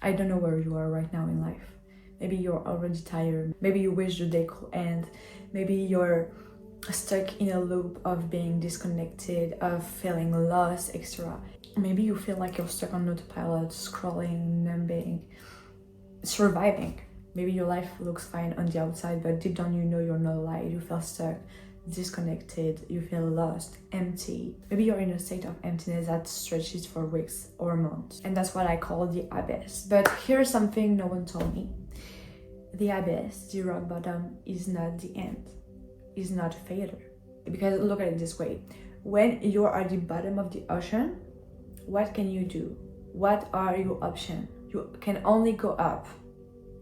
I don't know where you are right now in life. Maybe you're already tired. Maybe you wish the day could end. Maybe you're stuck in a loop of being disconnected, of feeling lost, etc. Maybe you feel like you're stuck on autopilot, scrolling, numbing, surviving. Maybe your life looks fine on the outside, but deep down you know you're not alive. You feel stuck, disconnected, you feel lost, empty. Maybe you're in a state of emptiness that stretches for weeks or months. And that's what I call the abyss. But here's something no one told me. The abyss, the rock bottom, is not the end. Is not failure. Because look at it this way. When you're at the bottom of the ocean, what can you do? What are your options? You can only go up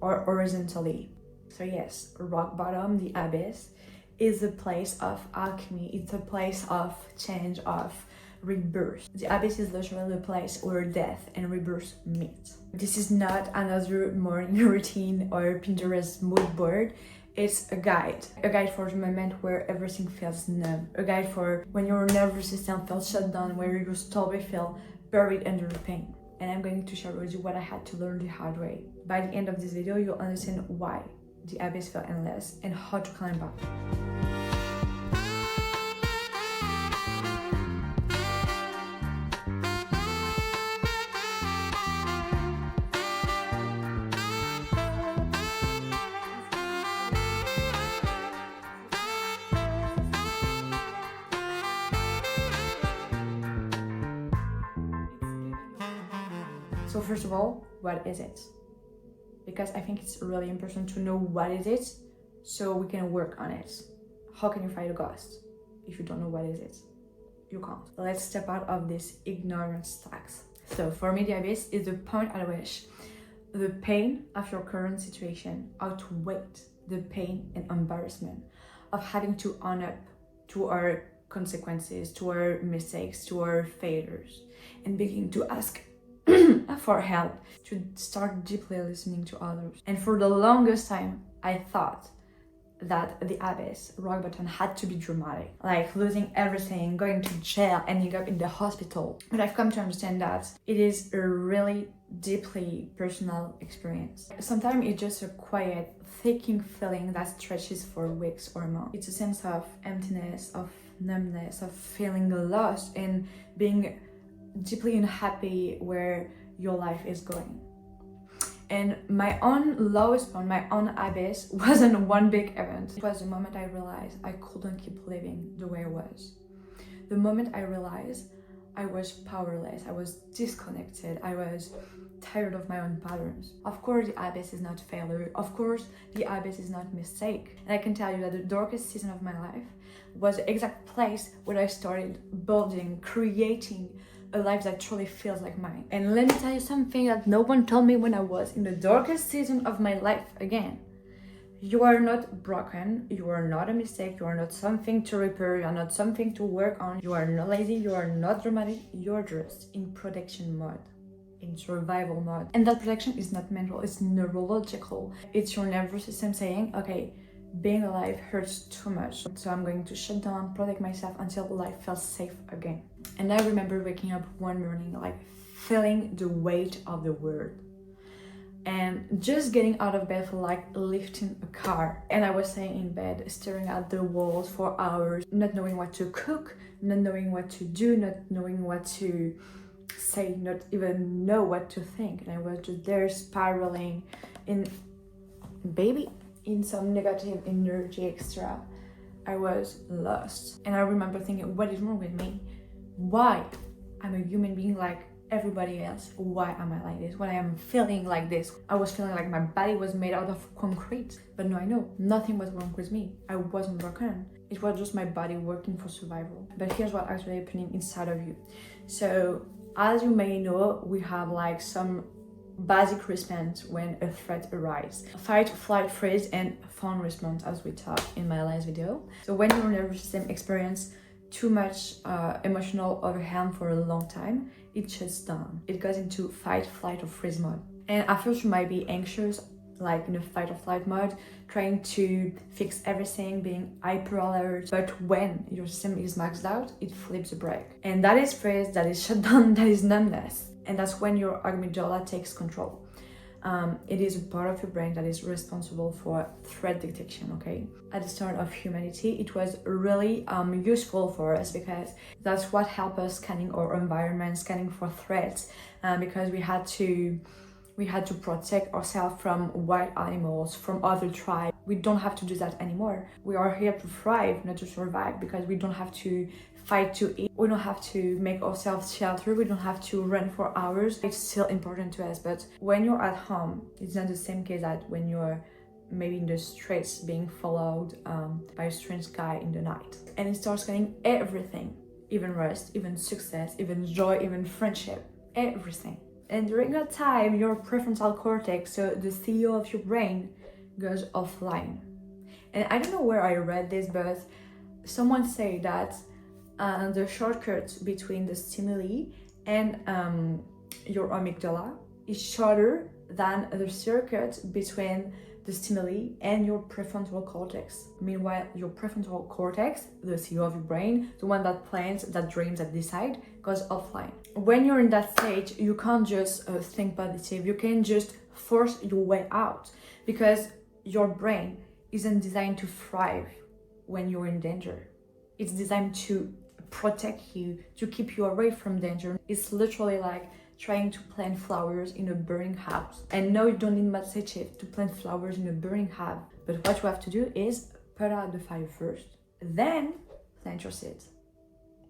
or horizontally. So yes, rock bottom, the abyss, is a place of alchemy. It's a place of change, of rebirth. The abyss is literally a place where death and rebirth meet. This is not another morning routine or Pinterest mood board. It's a guide for the moment where everything feels numb, a guide for when your nervous system feels shut down, where your stomach feels buried under the pain. And I'm going to share with you what I had to learn the hard way. By the end of this video, you'll understand why the abyss felt endless and how to climb back. So first of all, what is it? Because I think it's really important to know what is it so we can work on it. How can you fight a ghost if you don't know what is it? You can't. Let's step out of this ignorance tax. So for me, the abyss is the point at which the pain of your current situation outweighs the pain and embarrassment of having to own up to our consequences, to our mistakes, to our failures, and beginning to ask for help, to start deeply listening to others. And for the longest time, I thought that the abyss, rock bottom, had to be dramatic, like losing everything, going to jail, ending up in the hospital. But I've come to understand that it is a really deeply personal experience. Sometimes it's just a quiet, aching feeling that stretches for weeks or months. It's a sense of emptiness, of numbness, of feeling lost and being deeply unhappy where your life is going. And my own lowest point, my own abyss, wasn't one big event. It was the moment I realized I couldn't keep living the way I was. The moment I realized I was powerless, I was disconnected, I was tired of my own patterns. Of course, the abyss is not failure. Of course, the abyss is not mistake. And I can tell you that the darkest season of my life was the exact place where I started building, creating a life that truly feels like mine. And let me tell you something that no one told me when I was in the darkest season of my life again. You are not broken, you are not a mistake, you are not something to repair, you are not something to work on, you are not lazy, you are not dramatic, you're just in protection mode, in survival mode. And that protection is not mental, it's neurological. It's your nervous system saying, okay, being alive hurts too much, so I'm going to shut down, protect myself until life feels safe again. And I remember waking up one morning, like feeling the weight of the world. And just getting out of bed felt like lifting a car. And I was staying in bed, staring at the walls for hours, not knowing what to cook, not knowing what to do, not knowing what to say, not even know what to think. And I was just there spiraling in some negative energy extra. I was lost. And I remember thinking, what is wrong with me? Why? I'm a human being like everybody else. Why am I like this? Why I am feeling like this? I was feeling like my body was made out of concrete. But no, I know nothing was wrong with me. I wasn't broken. It was just my body working for survival. But here's what actually happening inside of you. So as you may know, we have like some basic response when a threat arises: fight, flight, freeze, and fawn response, as we talked in my last video. So when your nervous system experiences too much emotional overwhelm for a long time, it shuts down. It goes into fight, flight, or freeze mode. And at first you might be anxious, like in a fight or flight mode, trying to fix everything, being hyper alert. But when your system is maxed out, it flips the brake. And that is freeze, that is shutdown, that is numbness. And that's when your amygdala takes control. It is a part of your brain that is responsible for threat detection, okay? At the start of humanity, it was really useful for us because that's what helped us scanning our environment, scanning for threats, because we had to protect ourselves from wild animals, from other tribes. We don't have to do that anymore. We are here to thrive, not to survive, because we don't have to fight to eat. We don't have to make ourselves shelter. We don't have to run for hours. It's still important to us, but when you're at home, it's not the same case that when you're maybe in the streets being followed by a strange guy in the night. And it starts getting everything, even rest, even success, even joy, even friendship, everything. And during that time, your prefrontal cortex, so the CEO of your brain, goes offline. And I don't know where I read this, but someone said that the shortcut between the stimuli and your amygdala is shorter than the circuit between the stimuli and your prefrontal cortex. Meanwhile, your prefrontal cortex, the CEO of your brain, the one that plans, that dreams, that decide, goes offline. When you're in that stage, you can't just think positive. You can't just force your way out, because your brain isn't designed to thrive when you're in danger. It's designed to protect you, to keep you away from danger. It's literally like trying to plant flowers in a burning house. And no, you don't need much to plant flowers in a burning house. But what you have to do is put out the fire first, then plant your seeds,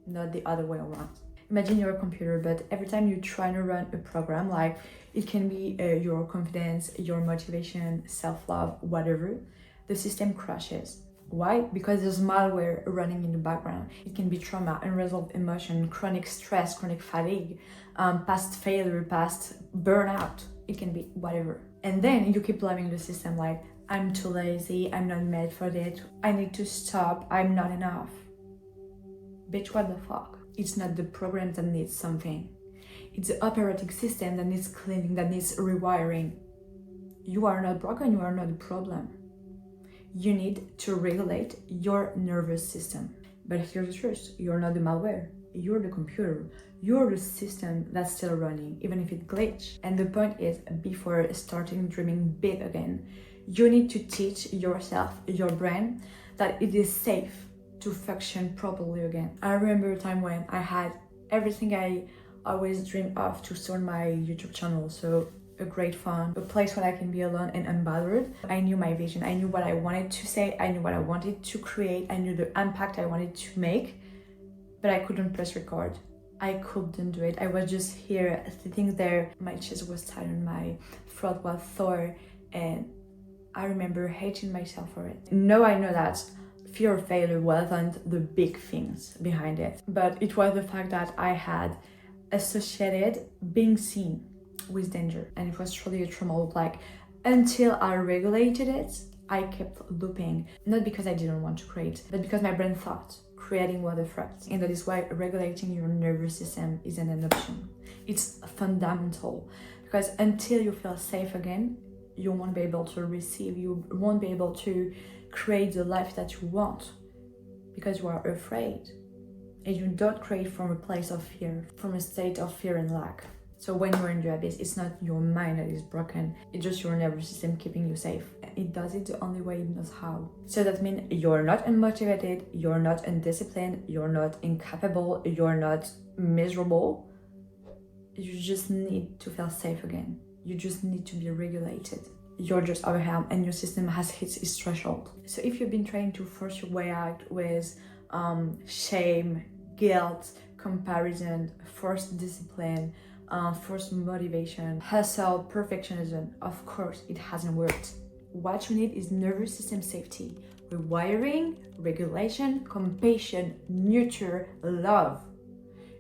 not the other way around. Imagine you're a computer, but every time you try to run a program, like it can be your confidence, your motivation, self-love, whatever, the system crashes. Why? Because there's malware running in the background. It can be trauma, unresolved emotion, chronic stress, chronic fatigue, past failure, past burnout. It can be whatever. And then you keep blaming the system, like, I'm too lazy, I'm not made for it, I need to stop, I'm not enough. Bitch, what the fuck? It's not the program that needs something. It's the operating system that needs cleaning, that needs rewiring. You are not broken, you are not the problem. You need to regulate your nervous system. But here's the truth, you're not the malware, you're the computer, you're the system that's still running, even if it glitches. And the point is, before starting dreaming big again, you need to teach yourself, your brain, that it is safe to function properly again. I remember a time when I had everything I always dreamed of to start my YouTube channel. So a great fun, a place where I can be alone and unbothered. I knew my vision, I knew what I wanted to say, I knew what I wanted to create, I knew the impact I wanted to make, but I couldn't press record. I couldn't do it. I was just here sitting there, my chest was tight and my throat was sore, and I remember hating myself for it. Now I know that fear of failure wasn't the big things behind it, but it was the fact that I had associated being seen with danger, and it was truly a trauma loop. Like, until I regulated it, I kept looping, not because I didn't want to create, but because my brain thought creating was a threat. And that is why regulating your nervous system isn't an option. It's fundamental, because until you feel safe again, you won't be able to receive, you won't be able to create the life that you want, because you are afraid. And you don't create from a place of fear, from a state of fear and lack. So when you're in the abyss, it's not your mind that is broken, it's just your nervous system keeping you safe. It does it the only way it knows how. So that means you're not unmotivated, you're not undisciplined, you're not incapable, you're not miserable. You just need to feel safe again. You just need to be regulated. You're just overwhelmed and your system has hit its threshold. So if you've been trying to force your way out with shame, guilt, comparison, forced discipline, forced motivation, hustle, perfectionism, of course it hasn't worked. What you need is nervous system safety, rewiring, regulation, compassion, nurture, love.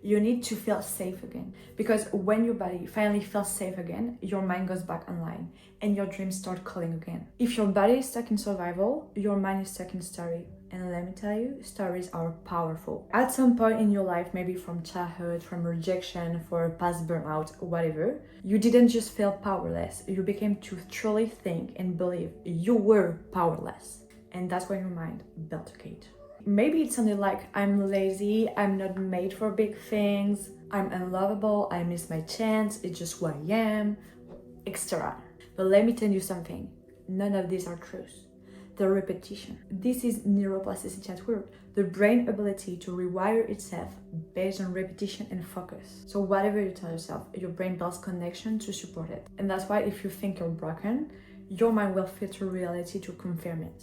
You need to feel safe again, because when your body finally feels safe again, your mind goes back online and your dreams start calling again. If your body is stuck in survival, your mind is stuck in story. And let me tell you, stories are powerful. At some point in your life, maybe from childhood, from rejection, for past burnout, whatever, you didn't just feel powerless. You became to truly think and believe you were powerless. And that's when your mind built a cage. Maybe it sounded like, I'm lazy, I'm not made for big things, I'm unlovable, I missed my chance, it's just who I am, etc. But let me tell you something, none of these are truths. The repetition. This is neuroplasticity at work, the brain ability to rewire itself based on repetition and focus. So whatever you tell yourself, your brain builds connection to support it. And that's why if you think you're broken, your mind will filter reality to confirm it.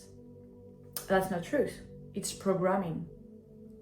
That's not truth. It's programming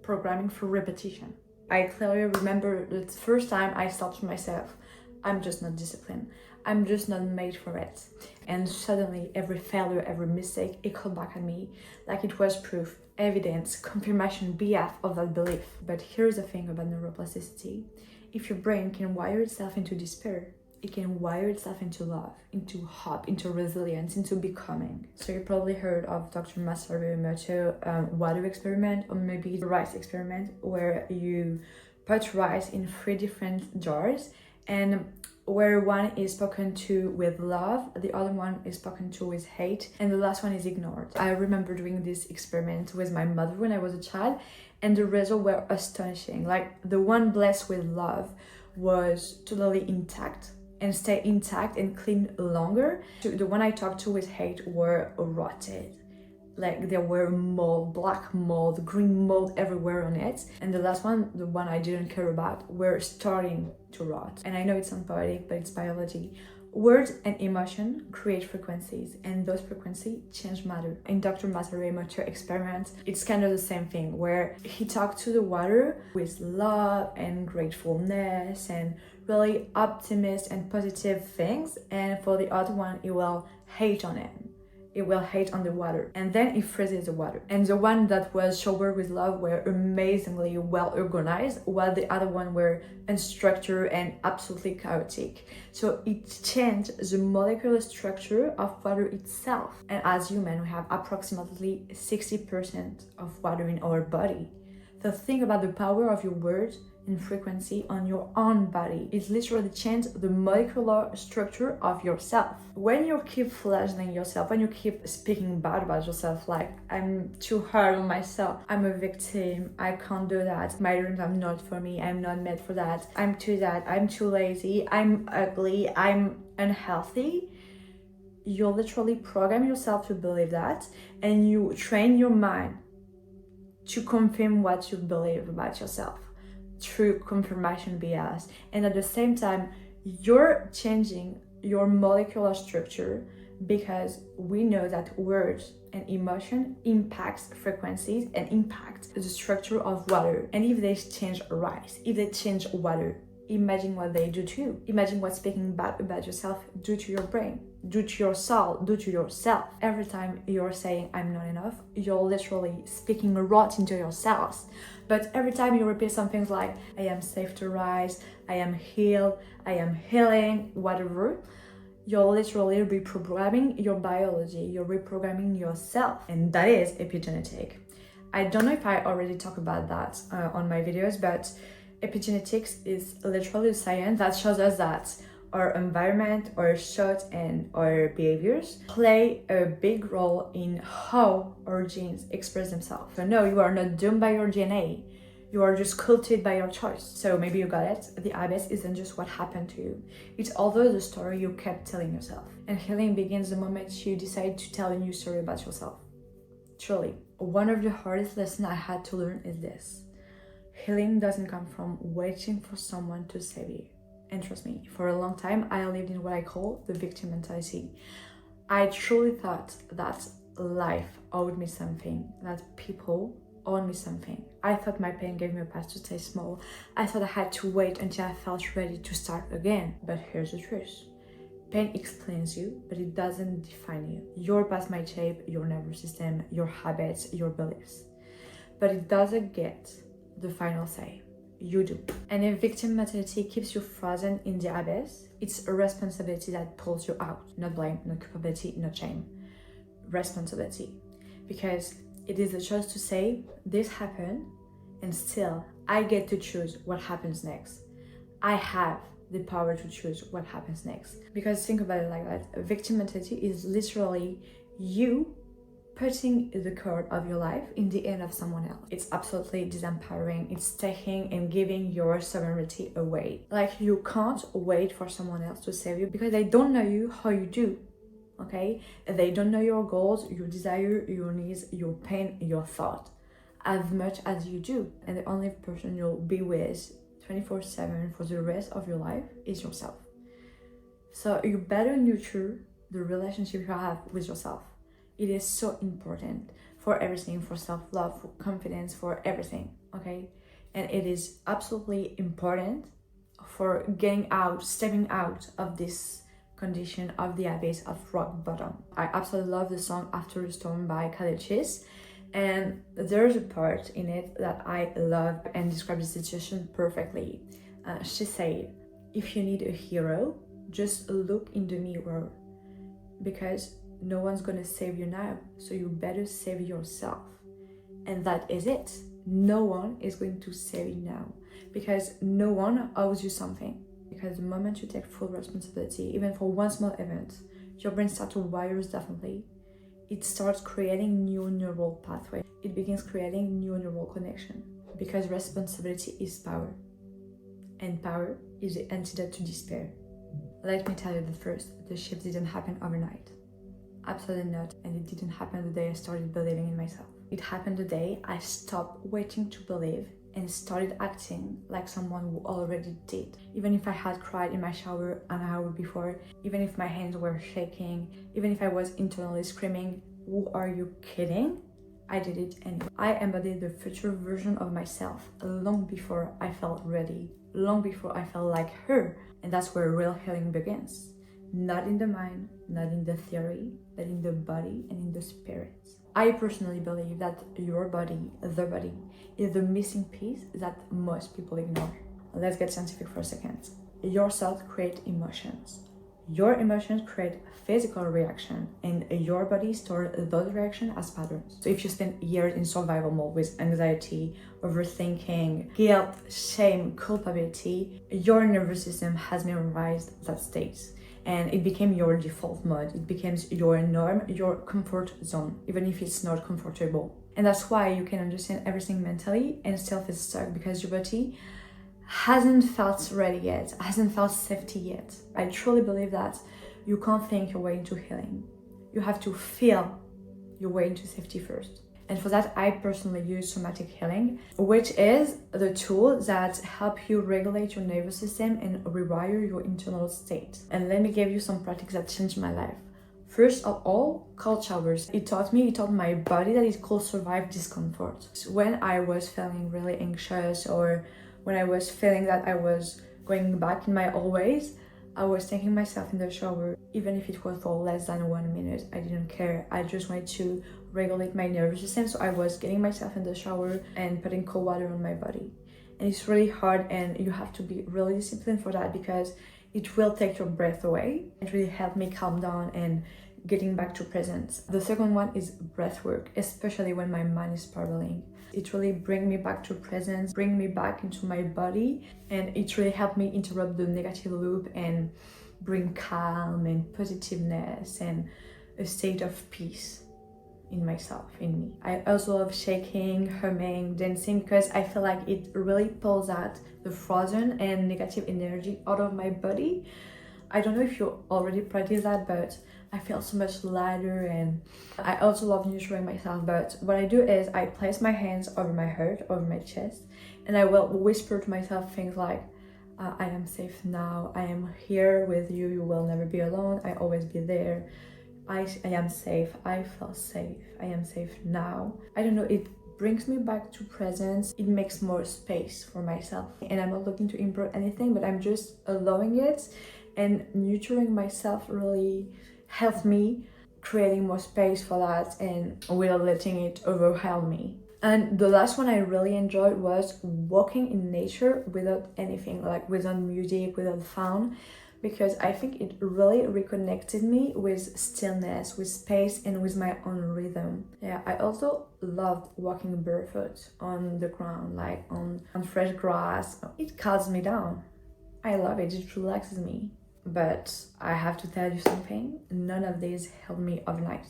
through repetition. I clearly remember the first time I thought to myself, I'm just not disciplined. I'm just not made for it. And suddenly every failure, every mistake echoed back at me like it was proof, evidence, confirmation, behalf of that belief. But here's the thing about neuroplasticity. If your brain can wire itself into despair, it can wire itself into love, into hope, into resilience, into becoming. So you probably heard of Dr. Masaru Emoto water experiment, or maybe the rice experiment, where you put rice in 3 different jars, and where one is spoken to with love, the other one is spoken to with hate, and the last one is ignored. I remember doing this experiment with my mother when I was a child, and the results were astonishing. Like, the one blessed with love was totally intact and stay intact and clean longer. The one I talked to with hate were rotted. Like, there were mold, black mold, green mold everywhere on it. And the last one, the one I didn't care about, were starting to rot. And I know it sounds poetic, but it's biology. Words and emotion create frequencies, and those frequencies change matter. In Dr. Masaru Emoto experiment, it's kind of the same thing, where he talked to the water with love and gratefulness and really optimist and positive things, and for the other one, it will hate on him. It will hate on the water, and then it freezes the water. And the one that was showered with love were amazingly well organized, while the other one were unstructured and absolutely chaotic. So it changed the molecular structure of water itself. And as humans, we have approximately 60% of water in our body. So think about the power of your words and frequency on your own body. It literally changes the molecular structure of yourself. When you keep flagellating yourself, when you keep speaking bad about yourself, like, I'm too hard on myself, I'm a victim, I can't do that, my dreams are not for me, I'm not made for that, I'm too lazy, I'm ugly, I'm unhealthy, you literally program yourself to believe that, and you train your mind to confirm what you believe about yourself through confirmation bias. And at the same time, you're changing your molecular structure, because we know that words and emotion impacts frequencies and impact the structure of water. And if they change rice, if they change water, imagine what they do to you. Imagine what speaking bad about yourself do to your brain, do to your soul, do to yourself. Every time you're saying I'm not enough, you're literally speaking rot into your cells. But every time you repeat some things like I am safe to rise, I am healed, I am healing, whatever, you're literally reprogramming your biology, you're reprogramming yourself. And that is epigenetic. I don't know if I already talked about that on my videos, but epigenetics is literally a science that shows us that our environment, our thoughts, and our behaviors play a big role in how our genes express themselves. So no, you are not doomed by your DNA. You are just cultivated by your choice. So maybe you got it. The abyss isn't just what happened to you. It's also the story you kept telling yourself. And healing begins the moment you decide to tell a new story about yourself. Truly, one of the hardest lessons I had to learn is this. Healing doesn't come from waiting for someone to save you. And trust me, for a long time, I lived in what I call the victim mentality. I truly thought that life owed me something, that people owed me something. I thought my pain gave me a path to stay small. I thought I had to wait until I felt ready to start again. But here's the truth. Pain explains you, but it doesn't define you. Your past might shape your nervous system, your habits, your beliefs. But it doesn't get the final say. You do. And if victim mentality keeps you frozen in the abyss, it's a responsibility that pulls you out. Not blame, not culpability, not shame. Responsibility. Because it is a choice to say, this happened, and still, I get to choose what happens next. I have the power to choose what happens next. Because think about it like that. A victim mentality is literally you putting the cord of your life in the hand of someone else. It's absolutely disempowering. It's taking and giving your sovereignty away. Like, you can't wait for someone else to save you because they don't know you how you do. Okay? They don't know your goals, your desire, your needs, your pain, your thought as much as you do. And the only person you'll be with 24/7 for the rest of your life is yourself. So you better nurture the relationship you have with yourself. It is so important for everything, for self-love, for confidence, for everything, okay? And it is absolutely important for stepping out of this condition of the abyss of rock bottom. I absolutely love the song After the Storm by Kalichis, and there's a part in it that I love and describes the situation perfectly. She said, if you need a hero, just look in the mirror, because no one's gonna save you now, so you better save yourself. And that is it. No one is going to save you now, because no one owes you something. Because the moment you take full responsibility, even for one small event, your brain starts to wire differently. It starts creating new neural pathways. It begins creating new neural connection, because responsibility is power, and power is the antidote to despair. Let me tell you the shift didn't happen overnight. Absolutely not. And it didn't happen the day I started believing in myself. It happened the day I stopped waiting to believe and started acting like someone who already did. Even if I had cried in my shower an hour before, even if my hands were shaking, even if I was internally screaming, "Who are you kidding?" I did it anyway. I embodied the future version of myself long before I felt ready, long before I felt like her. And that's where real healing begins. Not in the mind, not in the theory, but in the body and in the spirit. I personally believe that your body, the body, is the missing piece that most people ignore. Let's get scientific for a second. Your cells create emotions. Your emotions create physical reaction, and your body stores those reactions as patterns. So if you spend years in survival mode with anxiety, overthinking, guilt, shame, culpability, your nervous system has memorized that state. And it became your default mode. It becomes your norm, your comfort zone, even if it's not comfortable. And that's why you can understand everything mentally and still feel stuck, because your body hasn't felt ready yet, hasn't felt safety yet. I truly believe that you can't think your way into healing. You have to feel your way into safety first. And for that, I personally use somatic healing, which is the tool that helps you regulate your nervous system and rewire your internal state. And let me give you some practices that changed my life. First of all, cold showers. It taught my body that it could survive discomfort. So when I was feeling really anxious, or when I was feeling that I was going back in my old ways, I was taking myself in the shower, even if it was for less than 1 minute. I didn't care. I just wanted to regulate my nervous system, so I was getting myself in the shower and putting cold water on my body. And it's really hard, and you have to be really disciplined for that, because it will take your breath away. It really helped me calm down and getting back to presence. The second one is breath work, especially when my mind is spiraling. It really brings me back to presence, bring me back into my body, and it really helped me interrupt the negative loop and bring calm and positiveness and a state of peace in myself, in me. I also love shaking, humming, dancing, because I feel like it really pulls out the frozen and negative energy out of my body. I don't know if you already practice that, but I feel so much lighter. And I also love nurturing myself, but what I do is I place my hands over my heart, over my chest, and I will whisper to myself things like, I am safe now, I am here with you, you will never be alone, I always be there, I am safe, I feel safe, I am safe now. I don't know, it brings me back to presence. It makes more space for myself, and I'm not looking to improve anything, but I'm just allowing it, and nurturing myself really helped me creating more space for that and without letting it overwhelm me. And the last one I really enjoyed was walking in nature without anything, like without music, without sound, because I think it really reconnected me with stillness, with space, and with my own rhythm. Yeah, I also loved walking barefoot on the ground, like on fresh grass. It calms me down. I love it, it relaxes me. But I have to tell you something, none of these helped me overnight.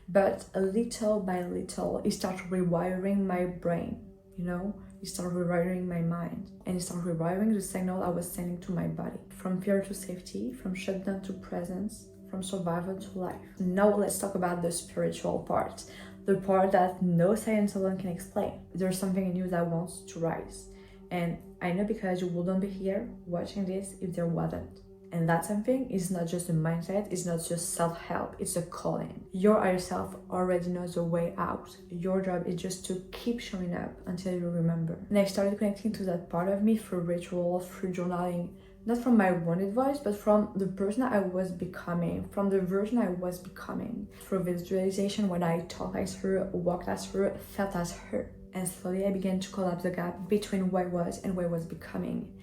But little by little, it started rewiring my brain, it started rewiring my mind, and it started rewiring the signal I was sending to my body. From fear to safety, from shutdown to presence, from survival to life. Now let's talk about the spiritual part, the part that no science alone can explain. There's something in you that wants to rise. And I know because you wouldn't be here watching this if there wasn't. And that something is not just a mindset, it's not just self-help, it's a calling. Your higher self already knows the way out. Your job is just to keep showing up until you remember. And I started connecting to that part of me through rituals, through journaling, not from my wounded voice, but from the person I was becoming, from the version I was becoming. Through visualization, when I talked as her, walked as her, felt as her. And slowly I began to collapse the gap between who I was and who I was becoming.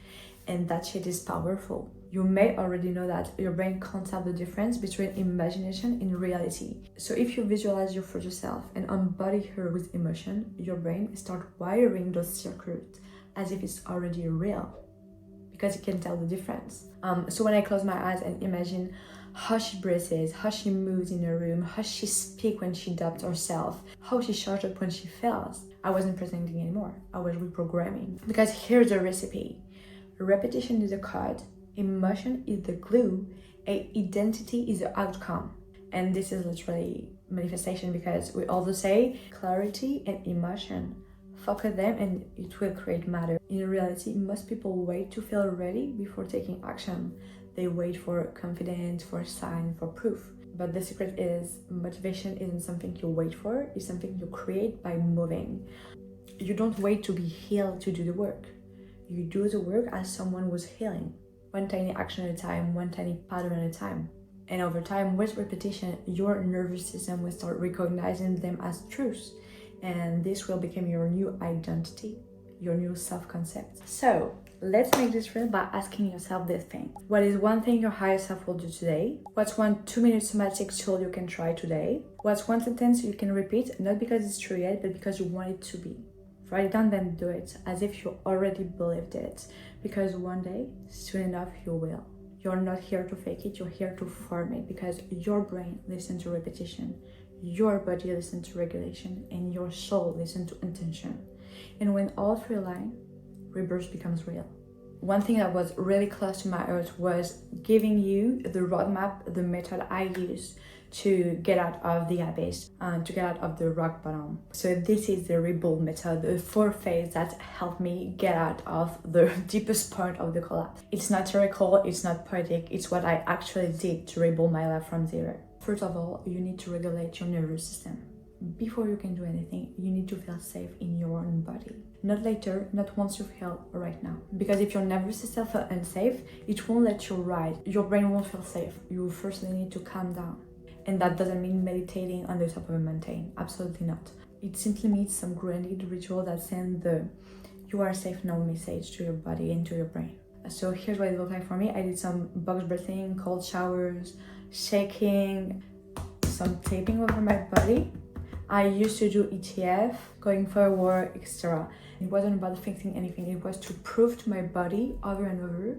And that shit is powerful. You may already know that your brain can't tell the difference between imagination and reality. So if you visualize your future self and embody her with emotion, your brain starts wiring those circuits as if it's already real, because it can tell the difference. So when I close my eyes and imagine how she breathes, how she moves in a room, how she speaks when she doubts herself, how she shows up when she fails, I wasn't pretending anymore. I was reprogramming. Because here's the recipe. Repetition is the code, emotion is the glue, and identity is the outcome. And this is literally manifestation, because we also say clarity and emotion. Focus them and it will create matter. In reality, most people wait to feel ready before taking action. They wait for confidence, for a sign, for proof. But the secret is motivation isn't something you wait for, it's something you create by moving. You don't wait to be healed to do the work. You do the work as someone was healing. One tiny action at a time, one tiny pattern at a time. And over time, with repetition, your nervous system will start recognizing them as truths. And this will become your new identity, your new self-concept. So let's make this real by asking yourself this thing. What is one thing your higher self will do today? What's one 2-minute somatic tool you can try today? What's one sentence you can repeat, not because it's true yet, but because you want it to be? Write it down, then do it, as if you already believed it. Because one day, soon enough, you will. You're not here to fake it, you're here to form it, because your brain listens to repetition, your body listens to regulation, and your soul listens to intention. And when all three align, rebirth becomes real. One thing that was really close to my heart was giving you the roadmap, the method I use to get out of the abyss, to get out of the rock bottom. So this is the rebuild method, the 4 phase that helped me get out of the deepest part of the collapse. It's not theoretical, it's not poetic, it's what I actually did to rebuild my life from zero. First of all, you need to regulate your nervous system. Before you can do anything, you need to feel safe in your own body. Not later, not once you feel right now. Because if your nervous system feels unsafe, it won't let you ride. Your brain won't feel safe. You firstly need to calm down. And that doesn't mean meditating on the top of a mountain. Absolutely not. It simply means some grounded ritual that sends the "you are safe now" message to your body and to your brain. So here's what it looked like for me. I did some box breathing, cold showers, shaking, some taping over my body. I used to do ETF, going for a walk, etc. It wasn't about fixing anything. It was to prove to my body over and over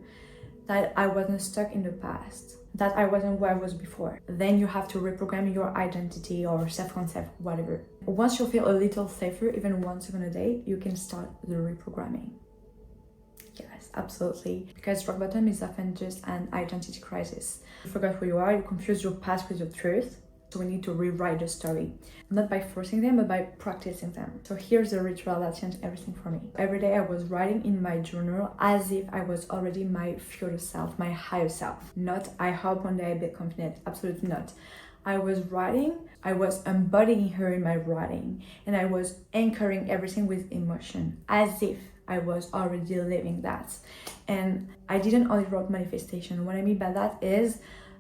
that I wasn't stuck in the past, that I wasn't where I was before. Then you have to reprogram your identity or self-concept, whatever. Once you feel a little safer, even once a day, you can start the reprogramming. Yes, absolutely. Because rock bottom is often just an identity crisis. You forgot who you are, you confuse your past with your truth. So we need to rewrite the story, not by forcing them, but by practicing them. So here's the ritual that changed everything for me. Every day I was writing in my journal as if I was already my future self, my higher self. Not, I hope one day I'll be confident. Absolutely not. I was writing, I was embodying her in my writing, and I was anchoring everything with emotion, as if I was already living that. And I didn't only write manifestation. What I mean by that is,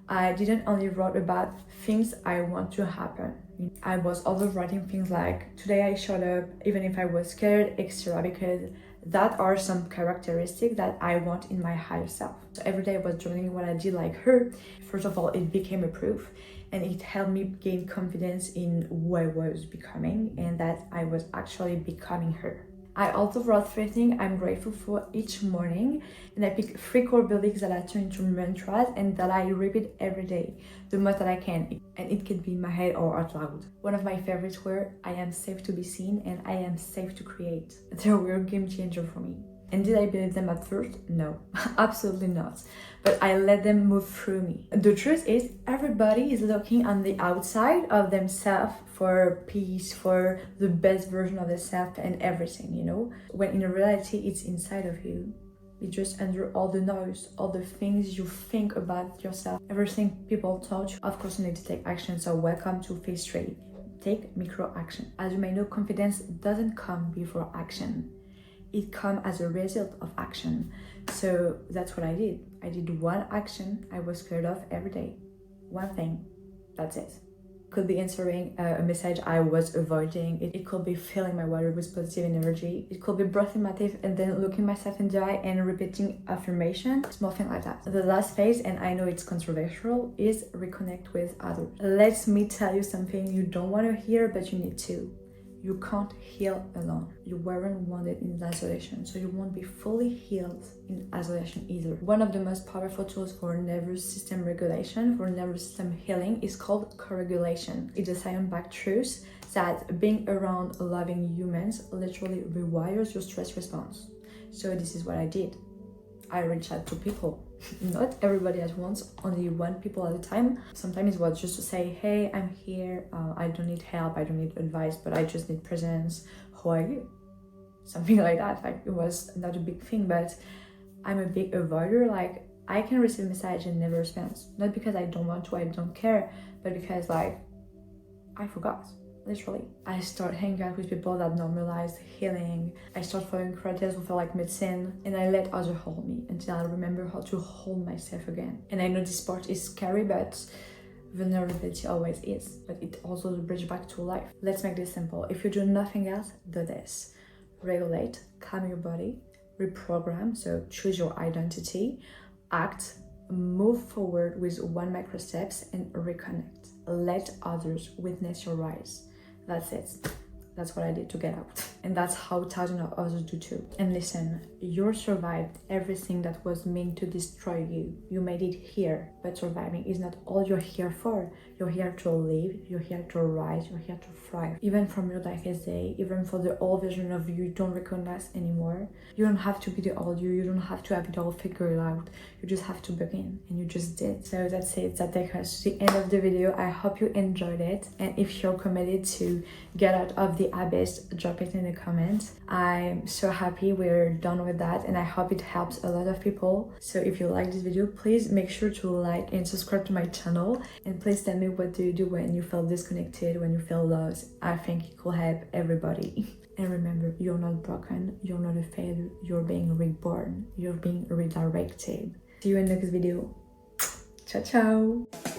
I didn't only write about things I want to happen. I was also writing things like, today I showed up even if I was scared, etc. Because that are some characteristics that I want in my higher self. So every day I was journaling what I did like her. First of all, it became a proof, and it helped me gain confidence in who I was becoming and that I was actually becoming her. I also wrote 3 things I'm grateful for each morning, and I picked 3 core beliefs that I turn into mantras and that I repeat every day, the most that I can, and it can be in my head or out loud. One of my favorites were, I am safe to be seen and I am safe to create. They were a game changer for me. And did I believe them at first? No, absolutely not. But I let them move through me. The truth is, everybody is looking on the outside of themselves for peace, for the best version of themselves and everything, you know? When in reality, it's inside of you. It's just under all the noise, all the things you think about yourself, everything people taught you. Of course, you need to take action, so welcome to phase 3. Take micro action. As you may know, confidence doesn't come before action. It comes as a result of action. So that's what I did. I did one action I was scared of every day. One thing. That's it. Could be answering a message I was avoiding. It could be filling my water with positive energy. It could be brushing my teeth and then looking myself in the eye and repeating affirmation. Small thing like that. The last phase, and I know it's controversial, is reconnect with others. Let me tell you something you don't want to hear, but you need to. You can't heal alone. You weren't wanted in isolation, so you won't be fully healed in isolation either. One of the most powerful tools for nervous system regulation, for nervous system healing, is called co-regulation. It's a science-backed truth that being around loving humans literally rewires your stress response. So this is what I did. I reached out to people. Not everybody at once, only 1 people at a time. Sometimes it was just to say, hey, I'm here, I don't need help, I don't need advice, but I just need presence. How are you? Something like that. Like, it was not a big thing, but I'm a big avoider. Like, I can receive a message and never respond. Not because I don't want to, I don't care, but because like I forgot. Literally, I start hanging out with people that normalize healing. I start following creators who feel like medicine, and I let others hold me until I remember how to hold myself again. And I know this part is scary, but vulnerability always is. But it also the bridge back to life. Let's make this simple. If you do nothing else, do this: regulate, calm your body, reprogram. So choose your identity, act, move forward with 1 micro steps, and reconnect. Let others witness your rise. That's it. That's what I did to get out. And that's how thousands of others do too. And listen, you survived everything that was meant to destroy you. You made it here. But surviving is not all you're here for. You're here to live, you're here to rise, you're here to thrive. Even from your darkest day, even for the old version of you don't recognize anymore. You don't have to be the old you don't have to have it all figured out. You just have to begin, and you just did. So that's it. That takes us to the end of the video. I hope you enjoyed it. And if you're committed to get out of the abyss, drop it in the comments. I'm so happy we're done with that, and I hope it helps a lot of people. So if you like this video, please make sure to like and subscribe to my channel, and please tell me what do you do when you feel disconnected, when you feel lost. I think it could help everybody. And remember, you're not broken, you're not a failure, you're being reborn, you're being redirected. See you in the next video. Ciao ciao.